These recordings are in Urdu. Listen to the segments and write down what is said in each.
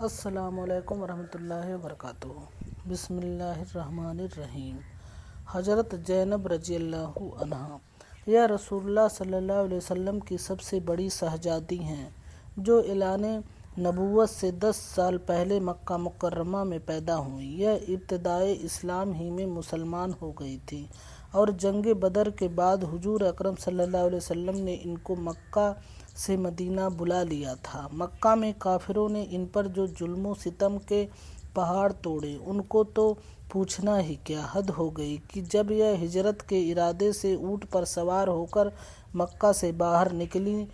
السلام علیکم ورحمۃ اللہ وبرکاتہ۔ بسم اللہ الرحمن الرحیم۔ حضرت زینب رضی اللہ عنہا یا رسول اللہ صلی اللہ علیہ وسلم کی سب سے بڑی شہزادی ہیں، جو اعلان نبوت سے 10 سال پہلے مکہ مکرمہ میں پیدا ہوئیں۔ یہ ابتدائے اسلام ہی میں مسلمان ہو گئی تھیں اور جنگ بدر کے بعد حضور اکرم صلی اللہ علیہ وسلم نے ان کو مکہ سے مدینہ بلا لیا تھا۔ مکہ میں کافروں نے ان پر جو ظلم و ستم کے پہاڑ توڑے، ان کو تو پوچھنا ہی کیا، حد ہو گئی کہ جب یہ ہجرت کے ارادے سے اونٹ پر سوار ہو کر مکہ سے باہر نکلیں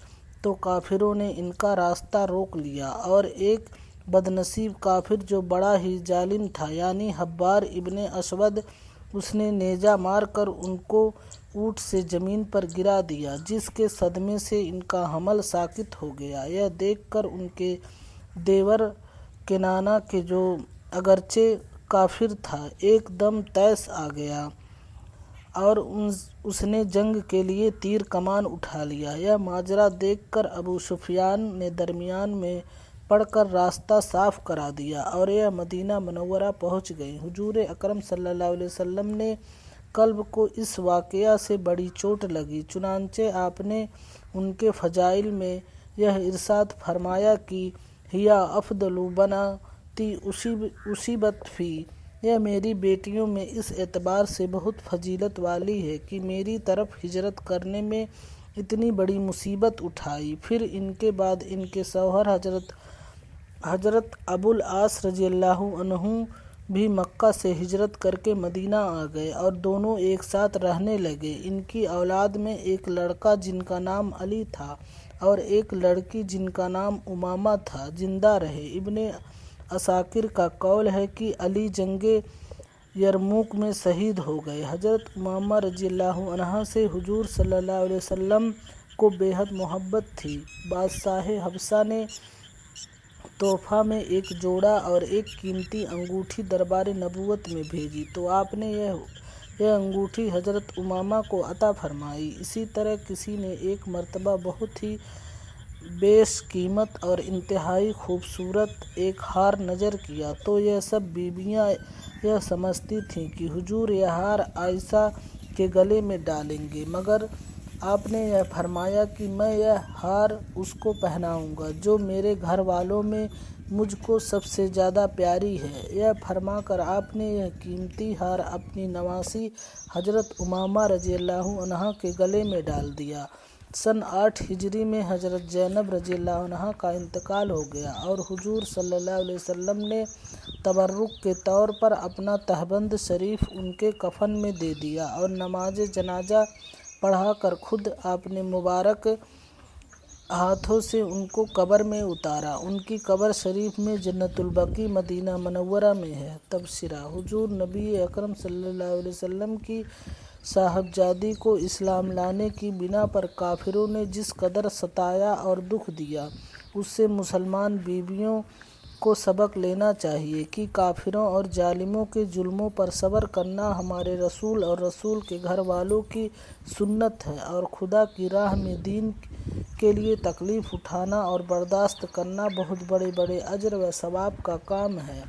تو کافروں نے ان کا راستہ روک لیا، اور ایک بدنصیب کافر جو بڑا ہی ظالم تھا، یعنی حبار ابن اسود، اس نے نیزہ مار کر ان کو اونٹ سے زمین پر گرا دیا، جس کے صدمے سے ان کا حمل ساقط ہو گیا۔ یہ دیکھ کر ان کے دیور کنانہ کے جو اگرچہ کافر تھا، ایک دم طیش آ گیا اور اس نے جنگ کے لیے تیر کمان اٹھا لیا۔ یہ ماجرا دیکھ کر ابو سفیان نے درمیان میں پڑ کر راستہ صاف کرا دیا اور یہ مدینہ منورہ پہنچ گئے۔ حضور اکرم صلی اللہ علیہ وسلم نے قلب کو اس واقعہ سے بڑی چوٹ لگی، چنانچہ آپ نے ان کے فضائل میں یہ ارشاد فرمایا کہ ہیا افضل بناتی اصیبت فی، یہ میری بیٹیوں میں اس اعتبار سے بہت فضیلت والی ہے کہ میری طرف ہجرت کرنے میں اتنی بڑی مصیبت اٹھائی۔ پھر ان کے بعد ان کے شوہر حضرت ابو العاص رضی اللہ عنہ بھی مکہ سے ہجرت کر کے مدینہ آ گئے اور دونوں ایک ساتھ رہنے لگے۔ ان کی اولاد میں ایک لڑکا جن کا نام علی تھا اور ایک لڑکی جن کا نام امامہ تھا، زندہ رہے۔ ابن عساکر کا قول ہے کہ علی جنگ یرموک میں شہید ہو گئے۔ حضرت امامہ رضی اللہ عنہا سے حضور صلی اللہ علیہ وسلم کو بے حد محبت تھی۔ بادشاہ حبشہ نے تحفہ میں ایک جوڑا اور ایک قیمتی انگوٹھی دربار نبوت میں بھیجی تو آپ نے یہ انگوٹھی حضرت امامہ کو عطا فرمائی۔ اسی طرح کسی نے ایک مرتبہ بہت ہی بیش قیمت اور انتہائی خوبصورت ایک ہار نظر کیا تو یہ سب بیویاں یہ سمجھتی تھیں کہ حضور یہ ہار عائشہ کے گلے میں ڈالیں گے، مگر آپ نے یہ فرمایا کہ میں یہ ہار اس کو پہناؤں گا جو میرے گھر والوں میں مجھ کو سب سے زیادہ پیاری ہے۔ یہ فرما کر آپ نے یہ قیمتی ہار اپنی نواسی حضرت امامہ رضی اللہ عنہا کے گلے میں ڈال دیا۔ سن 8 ہجری میں حضرت زینب رضی اللہ عنہا کا انتقال ہو گیا اور حضور صلی اللہ علیہ وسلم نے تبرک کے طور پر اپنا تہبند شریف ان کے کفن میں دے دیا اور نماز جنازہ پڑھا کر خود آپ نے مبارک ہاتھوں سے ان کو قبر میں اتارا۔ ان کی قبر شریف میں جنت البقیع مدینہ منورہ میں ہے۔ تبصرہ: حضور نبی اکرم صلی اللہ علیہ وسلم کی صاحبزادی کو اسلام لانے کی بنا پر کافروں نے جس قدر ستایا اور دکھ دیا، اس سے مسلمان بیویوں کو سبق لینا چاہیے کہ کافروں اور ظالموں کے ظلموں پر صبر کرنا ہمارے رسول اور رسول کے گھر والوں کی سنت ہے، اور خدا کی راہ میں دین کے لیے تکلیف اٹھانا اور برداشت کرنا بہت بڑے اجر و ثواب کا کام ہے۔